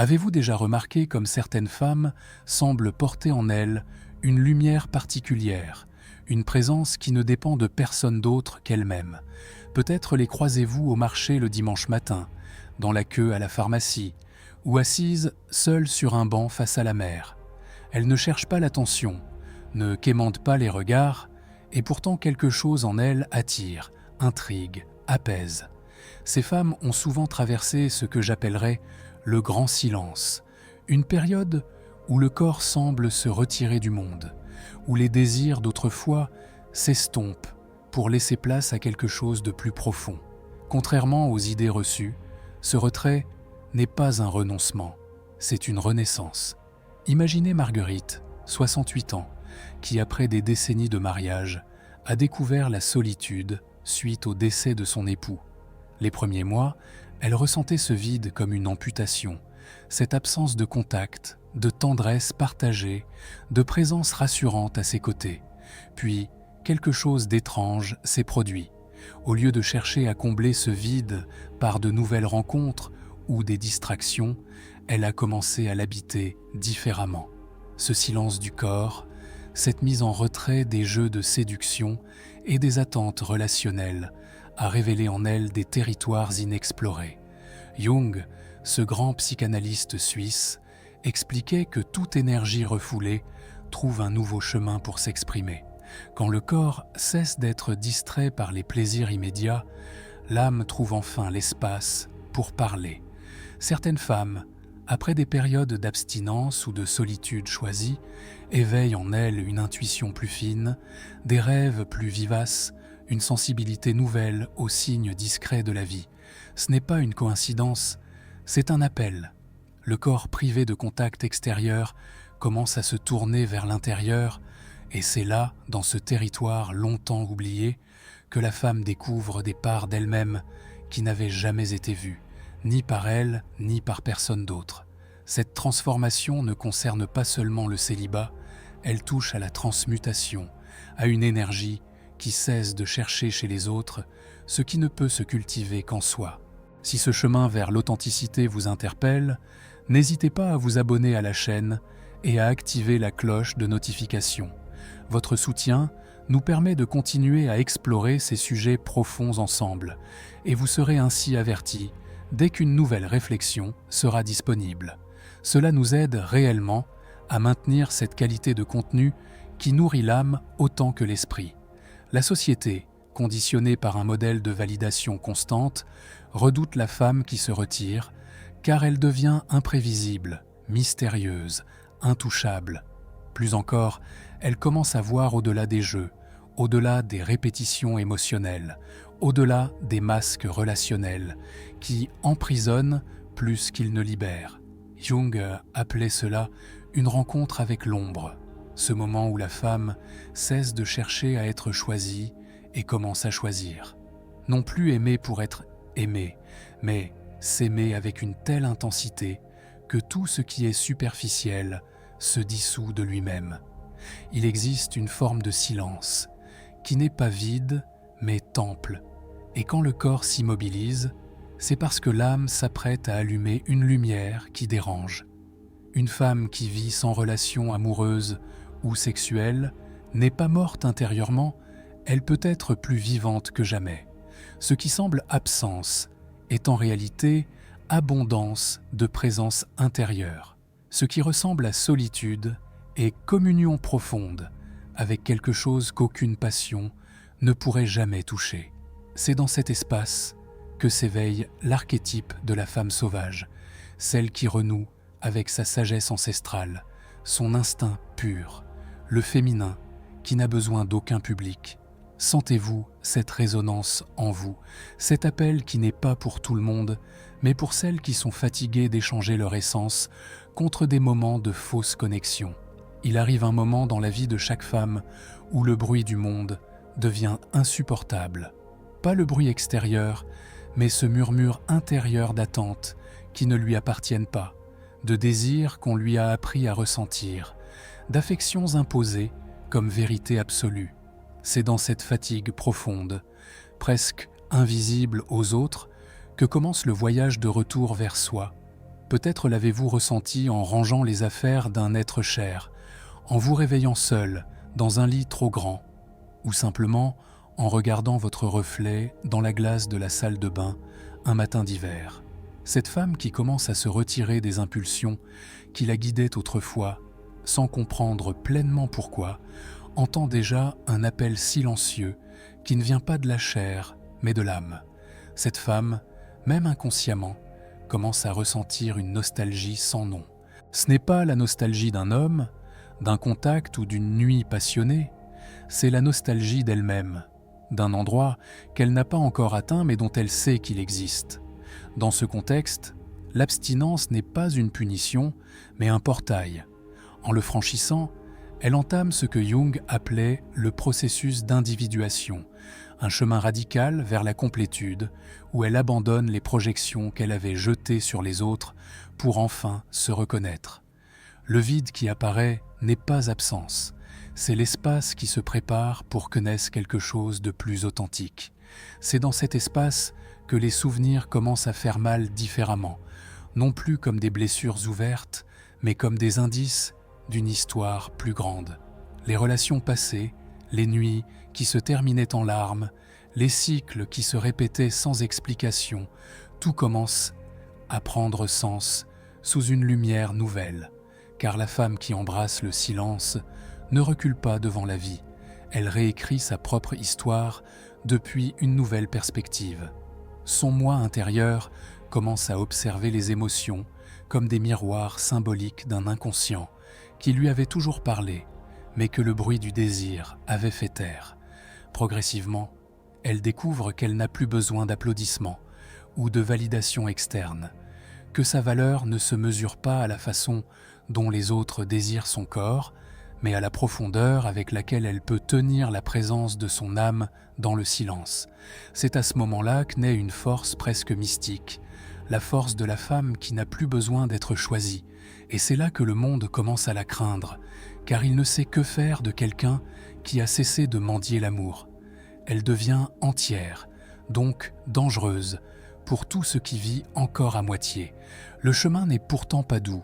Avez-vous déjà remarqué comme certaines femmes semblent porter en elles une lumière particulière, une présence qui ne dépend de personne d'autre qu'elles-mêmes? Peut-être les croisez-vous au marché le dimanche matin, dans la queue à la pharmacie, ou assises seules sur un banc face à la mer. Elles ne cherchent pas l'attention, ne quémandent pas les regards, et pourtant quelque chose en elles attire, intrigue, apaise. Ces femmes ont souvent traversé ce que j'appellerais le grand silence, une période où le corps semble se retirer du monde, où les désirs d'autrefois s'estompent pour laisser place à quelque chose de plus profond. Contrairement aux idées reçues, ce retrait n'est pas un renoncement, c'est une renaissance. Imaginez Marguerite, 68 ans, qui après des décennies de mariage, a découvert la solitude suite au décès de son époux. Les premiers mois, elle ressentait ce vide comme une amputation, cette absence de contact, de tendresse partagée, de présence rassurante à ses côtés. Puis, quelque chose d'étrange s'est produit. Au lieu de chercher à combler ce vide par de nouvelles rencontres ou des distractions, elle a commencé à l'habiter différemment. Ce silence du corps, cette mise en retrait des jeux de séduction et des attentes relationnelles a révélé en elle des territoires inexplorés. Jung, ce grand psychanalyste suisse, expliquait que toute énergie refoulée trouve un nouveau chemin pour s'exprimer. Quand le corps cesse d'être distrait par les plaisirs immédiats, l'âme trouve enfin l'espace pour parler. Certaines femmes, après des périodes d'abstinence ou de solitude choisie, éveillent en elles une intuition plus fine, des rêves plus vivaces, une sensibilité nouvelle aux signes discrets de la vie. Ce n'est pas une coïncidence, c'est un appel. Le corps privé de contact extérieur commence à se tourner vers l'intérieur, et c'est là, dans ce territoire longtemps oublié, que la femme découvre des parts d'elle-même qui n'avaient jamais été vues, ni par elle, ni par personne d'autre. Cette transformation ne concerne pas seulement le célibat, elle touche à la transmutation, à une énergie qui cesse de chercher chez les autres ce qui ne peut se cultiver qu'en soi. Si ce chemin vers l'authenticité vous interpelle, n'hésitez pas à vous abonner à la chaîne et à activer la cloche de notification. Votre soutien nous permet de continuer à explorer ces sujets profonds ensemble, et vous serez ainsi avertis dès qu'une nouvelle réflexion sera disponible. Cela nous aide réellement à maintenir cette qualité de contenu qui nourrit l'âme autant que l'esprit. La société, conditionnée par un modèle de validation constante, redoute la femme qui se retire, car elle devient imprévisible, mystérieuse, intouchable. Plus encore, elle commence à voir au-delà des jeux, au-delà des répétitions émotionnelles, au-delà des masques relationnels, qui emprisonnent plus qu'ils ne libèrent. Jung appelait cela une rencontre avec l'ombre, ce moment où la femme cesse de chercher à être choisie et commence à choisir. Non plus aimer pour être aimé, mais s'aimer avec une telle intensité que tout ce qui est superficiel se dissout de lui-même. Il existe une forme de silence qui n'est pas vide, mais temple. Et quand le corps s'immobilise, c'est parce que l'âme s'apprête à allumer une lumière qui dérange. Une femme qui vit sans relation amoureuse ou sexuelle n'est pas morte intérieurement, elle peut être plus vivante que jamais. Ce qui semble absence est en réalité abondance de présence intérieure. Ce qui ressemble à solitude est communion profonde avec quelque chose qu'aucune passion ne pourrait jamais toucher. C'est dans cet espace que s'éveille l'archétype de la femme sauvage, celle qui renoue avec sa sagesse ancestrale, son instinct pur, le féminin qui n'a besoin d'aucun public. Sentez-vous cette résonance en vous, cet appel qui n'est pas pour tout le monde, mais pour celles qui sont fatiguées d'échanger leur essence contre des moments de fausse connexion. Il arrive un moment dans la vie de chaque femme où le bruit du monde devient insupportable. Pas le bruit extérieur, mais ce murmure intérieur d'attente qui ne lui appartiennent pas, de désirs qu'on lui a appris à ressentir, d'affections imposées comme vérité absolue. C'est dans cette fatigue profonde, presque invisible aux autres, que commence le voyage de retour vers soi, Peut-être l'avez-vous ressenti en rangeant les affaires d'un être cher, en vous réveillant seul dans un lit trop grand, ou simplement en regardant votre reflet dans la glace de la salle de bain un matin d'hiver. Cette femme qui commence à se retirer des impulsions qui la guidaient autrefois, sans comprendre pleinement pourquoi, entend déjà un appel silencieux qui ne vient pas de la chair, mais de l'âme. Cette femme, même inconsciemment, commence à ressentir une nostalgie sans nom. Ce n'est pas la nostalgie d'un homme, d'un contact ou d'une nuit passionnée, c'est la nostalgie d'elle-même, d'un endroit qu'elle n'a pas encore atteint mais dont elle sait qu'il existe. Dans ce contexte, l'abstinence n'est pas une punition, mais un portail. En le franchissant, elle entame ce que Jung appelait le processus d'individuation, un chemin radical vers la complétude où elle abandonne les projections qu'elle avait jetées sur les autres pour enfin se reconnaître. Le vide qui apparaît n'est pas absence, c'est l'espace qui se prépare pour que naisse quelque chose de plus authentique. C'est dans cet espace que les souvenirs commencent à faire mal différemment, non plus comme des blessures ouvertes, mais comme des indices d'une histoire plus grande. Les relations passées, les nuits qui se terminaient en larmes, les cycles qui se répétaient sans explication, tout commence à prendre sens sous une lumière nouvelle. Car la femme qui embrasse le silence ne recule pas devant la vie. Elle réécrit sa propre histoire depuis une nouvelle perspective. Son moi intérieur commence à observer les émotions comme des miroirs symboliques d'un inconscient qui lui avait toujours parlé, mais que le bruit du désir avait fait taire. Progressivement, elle découvre qu'elle n'a plus besoin d'applaudissements ou de validation externe, que sa valeur ne se mesure pas à la façon dont les autres désirent son corps, mais à la profondeur avec laquelle elle peut tenir la présence de son âme dans le silence. C'est à ce moment-là que naît une force presque mystique, la force de la femme qui n'a plus besoin d'être choisie. Et c'est là que le monde commence à la craindre, car il ne sait que faire de quelqu'un qui a cessé de mendier l'amour. Elle devient entière, donc dangereuse, pour tout ce qui vit encore à moitié. Le chemin n'est pourtant pas doux.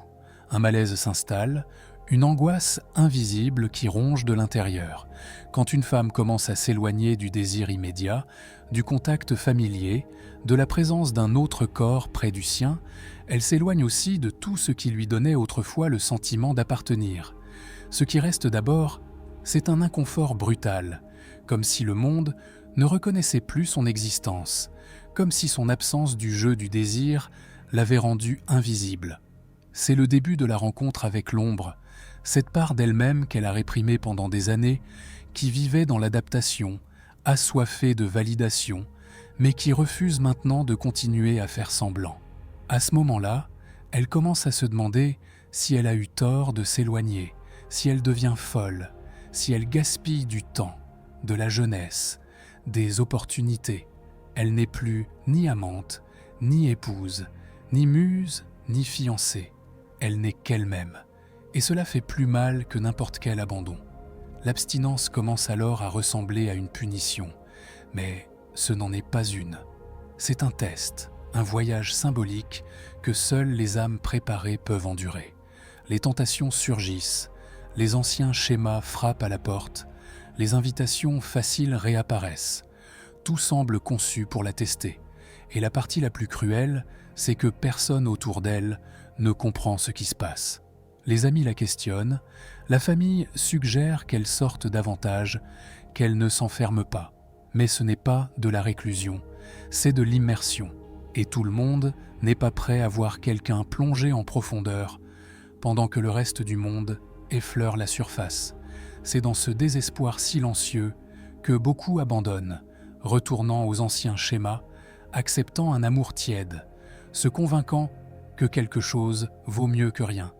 Un malaise s'installe, une angoisse invisible qui ronge de l'intérieur. Quand une femme commence à s'éloigner du désir immédiat, du contact familier, de la présence d'un autre corps près du sien, elle s'éloigne aussi de tout ce qui lui donnait autrefois le sentiment d'appartenir. Ce qui reste d'abord, c'est un inconfort brutal, comme si le monde ne reconnaissait plus son existence, comme si son absence du jeu du désir l'avait rendue invisible. C'est le début de la rencontre avec l'ombre, cette part d'elle-même qu'elle a réprimée pendant des années, qui vivait dans l'adaptation, assoiffée de validation, mais qui refuse maintenant de continuer à faire semblant. À ce moment-là, elle commence à se demander si elle a eu tort de s'éloigner, si elle devient folle, si elle gaspille du temps, de la jeunesse, des opportunités. Elle n'est plus ni amante, ni épouse, ni muse, ni fiancée. Elle n'est qu'elle-même. Et cela fait plus mal que n'importe quel abandon. L'abstinence commence alors à ressembler à une punition, mais ce n'en est pas une. C'est un test, un voyage symbolique que seules les âmes préparées peuvent endurer. Les tentations surgissent, les anciens schémas frappent à la porte, les invitations faciles réapparaissent. Tout semble conçu pour la tester. Et la partie la plus cruelle, c'est que personne autour d'elle ne comprend ce qui se passe. Les amis la questionnent, la famille suggère qu'elle sorte davantage, qu'elle ne s'enferme pas. Mais ce n'est pas de la réclusion, c'est de l'immersion. Et tout le monde n'est pas prêt à voir quelqu'un plonger en profondeur, pendant que le reste du monde effleure la surface. C'est dans ce désespoir silencieux que beaucoup abandonnent, retournant aux anciens schémas, acceptant un amour tiède, se convainquant que quelque chose vaut mieux que rien.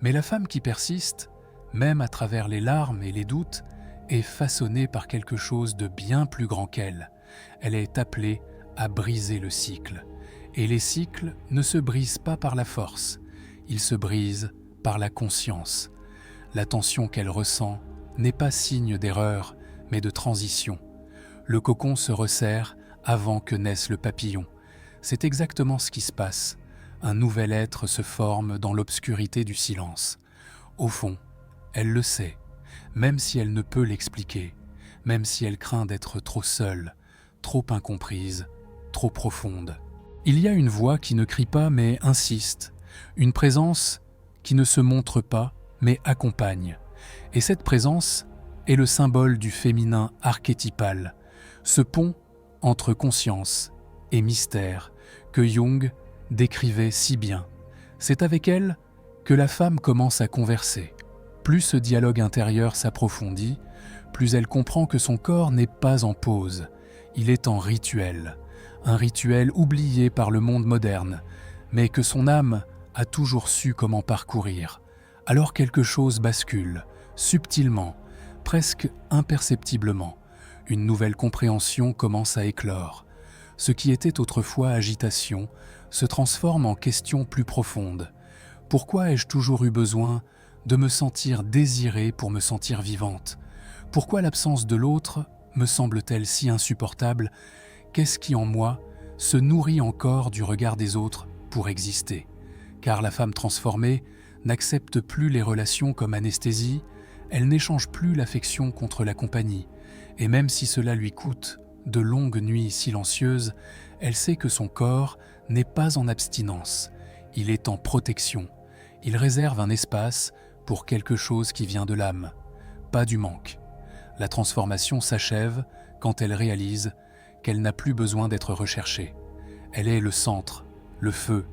Mais la femme qui persiste, même à travers les larmes et les doutes, est façonnée par quelque chose de bien plus grand qu'elle. Elle est appelée à briser le cycle. Et les cycles ne se brisent pas par la force, ils se brisent par la conscience. La tension qu'elle ressent n'est pas signe d'erreur, mais de transition. Le cocon se resserre avant que naisse le papillon. C'est exactement ce qui se passe. Un nouvel être se forme dans l'obscurité du silence. Au fond, elle le sait, même si elle ne peut l'expliquer, même si elle craint d'être trop seule, trop incomprise, trop profonde. Il y a une voix qui ne crie pas mais insiste, une présence qui ne se montre pas mais accompagne. Et cette présence est le symbole du féminin archétypal, ce pont entre conscience et mystère que Jung décrivait si bien. C'est avec elle que la femme commence à converser. Plus ce dialogue intérieur s'approfondit, plus elle comprend que son corps n'est pas en pause, il est en rituel, un rituel oublié par le monde moderne, mais que son âme a toujours su comment parcourir. Alors quelque chose bascule, subtilement, presque imperceptiblement. Une nouvelle compréhension commence à éclore. Ce qui était autrefois agitation se transforme en question plus profonde. Pourquoi ai-je toujours eu besoin de me sentir désirée pour me sentir vivante? Pourquoi l'absence de l'autre me semble-t-elle si insupportable? Qu'est-ce qui en moi se nourrit encore du regard des autres pour exister? Car la femme transformée n'accepte plus les relations comme anesthésie, elle n'échange plus l'affection contre la compagnie, et même si cela lui coûte de longues nuits silencieuses, elle sait que son corps n'est pas en abstinence, il est en protection, il réserve un espace pour quelque chose qui vient de l'âme, pas du manque. La transformation s'achève quand elle réalise qu'elle n'a plus besoin d'être recherchée. Elle est le centre, le feu,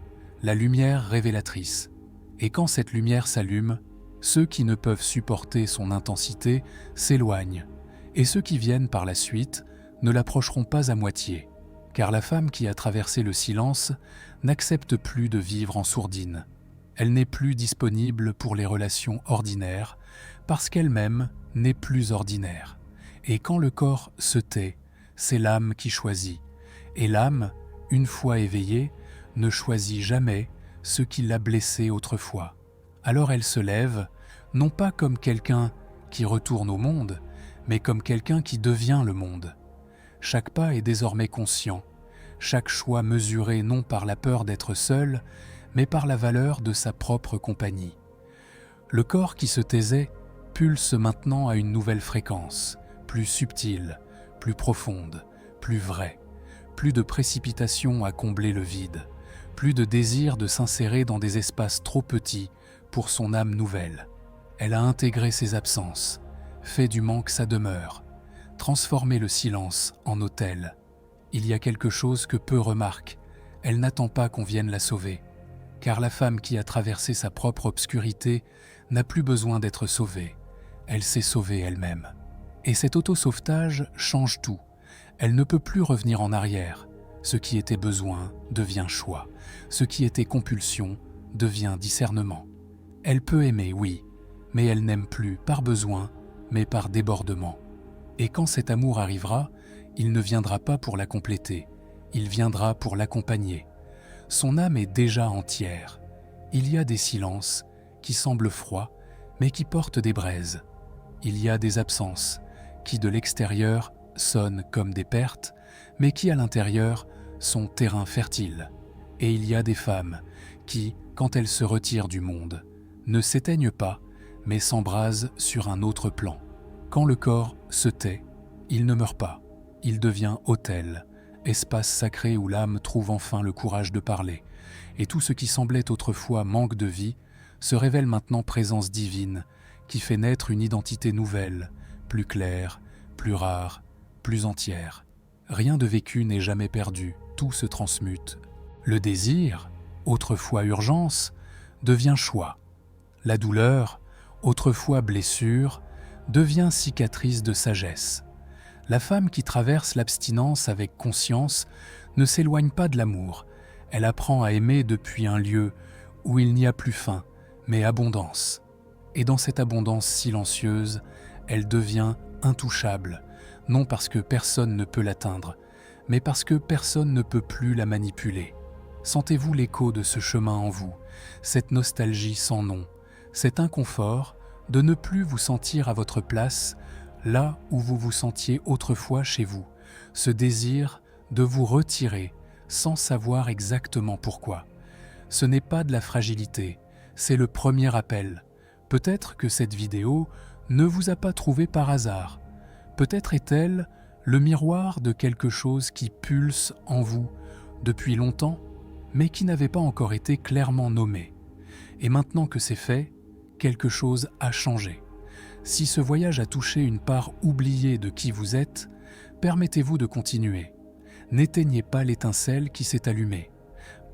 la lumière révélatrice. Et quand cette lumière s'allume, ceux qui ne peuvent supporter son intensité s'éloignent, et ceux qui viennent par la suite ne l'approcheront pas à moitié, car la femme qui a traversé le silence n'accepte plus de vivre en sourdine. Elle n'est plus disponible pour les relations ordinaires, parce qu'elle-même n'est plus ordinaire. Et quand le corps se tait, c'est l'âme qui choisit. Et l'âme, une fois éveillée, ne choisit jamais ce qui l'a blessée autrefois. Alors elle se lève, non pas comme quelqu'un qui retourne au monde, mais comme quelqu'un qui devient le monde. Chaque pas est désormais conscient, chaque choix mesuré non par la peur d'être seul, mais par la valeur de sa propre compagnie. Le corps qui se taisait pulse maintenant à une nouvelle fréquence, plus subtile, plus profonde, plus vraie, plus de précipitation à combler le vide, plus de désir de s'insérer dans des espaces trop petits pour son âme nouvelle. Elle a intégré ses absences, fait du manque sa demeure, transformé le silence en autel. Il y a quelque chose que peu remarquent, elle n'attend pas qu'on vienne la sauver, car la femme qui a traversé sa propre obscurité n'a plus besoin d'être sauvée, elle s'est sauvée elle-même. Et cet auto-sauvetage change tout, elle ne peut plus revenir en arrière. Ce qui était besoin devient choix, ce qui était compulsion devient discernement. Elle peut aimer, oui, mais elle n'aime plus par besoin, mais par débordement. Et quand cet amour arrivera, il ne viendra pas pour la compléter, il viendra pour l'accompagner. Son âme est déjà entière. Il y a des silences qui semblent froids, mais qui portent des braises. Il y a des absences qui, de l'extérieur, sonnent comme des pertes, mais qui, à l'intérieur, sont terrain fertile. Et il y a des femmes qui, quand elles se retirent du monde, ne s'éteignent pas, mais s'embrasent sur un autre plan. Quand le corps se tait, il ne meurt pas, il devient autel, espace sacré où l'âme trouve enfin le courage de parler, et tout ce qui semblait autrefois manque de vie se révèle maintenant présence divine qui fait naître une identité nouvelle, plus claire, plus rare, plus entière. Rien de vécu n'est jamais perdu, tout se transmute. Le désir, autrefois urgence, devient choix. La douleur, autrefois blessure, devient cicatrice de sagesse. La femme qui traverse l'abstinence avec conscience ne s'éloigne pas de l'amour. Elle apprend à aimer depuis un lieu où il n'y a plus faim, mais abondance. Et dans cette abondance silencieuse, elle devient intouchable, non parce que personne ne peut l'atteindre, mais parce que personne ne peut plus la manipuler. Sentez-vous l'écho de ce chemin en vous, cette nostalgie sans nom, cet inconfort de ne plus vous sentir à votre place, là où vous vous sentiez autrefois chez vous, ce désir de vous retirer sans savoir exactement pourquoi. Ce n'est pas de la fragilité, c'est le premier appel. Peut-être que cette vidéo ne vous a pas trouvé par hasard. Peut-être est-elle le miroir de quelque chose qui pulse en vous depuis longtemps, mais qui n'avait pas encore été clairement nommé. Et maintenant que c'est fait, quelque chose a changé. Si ce voyage a touché une part oubliée de qui vous êtes, permettez-vous de continuer. N'éteignez pas l'étincelle qui s'est allumée.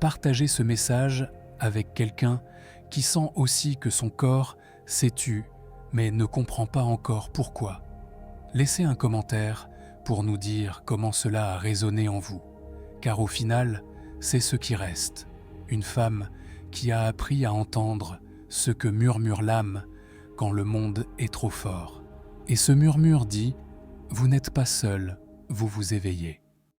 Partagez ce message avec quelqu'un qui sent aussi que son corps s'est tu, mais ne comprend pas encore pourquoi. Laissez un commentaire pour nous dire comment cela a résonné en vous, car au final, c'est ce qui reste. Une femme qui a appris à entendre ce que murmure l'âme quand le monde est trop fort. Et ce murmure dit « Vous n'êtes pas seul, vous vous éveillez ».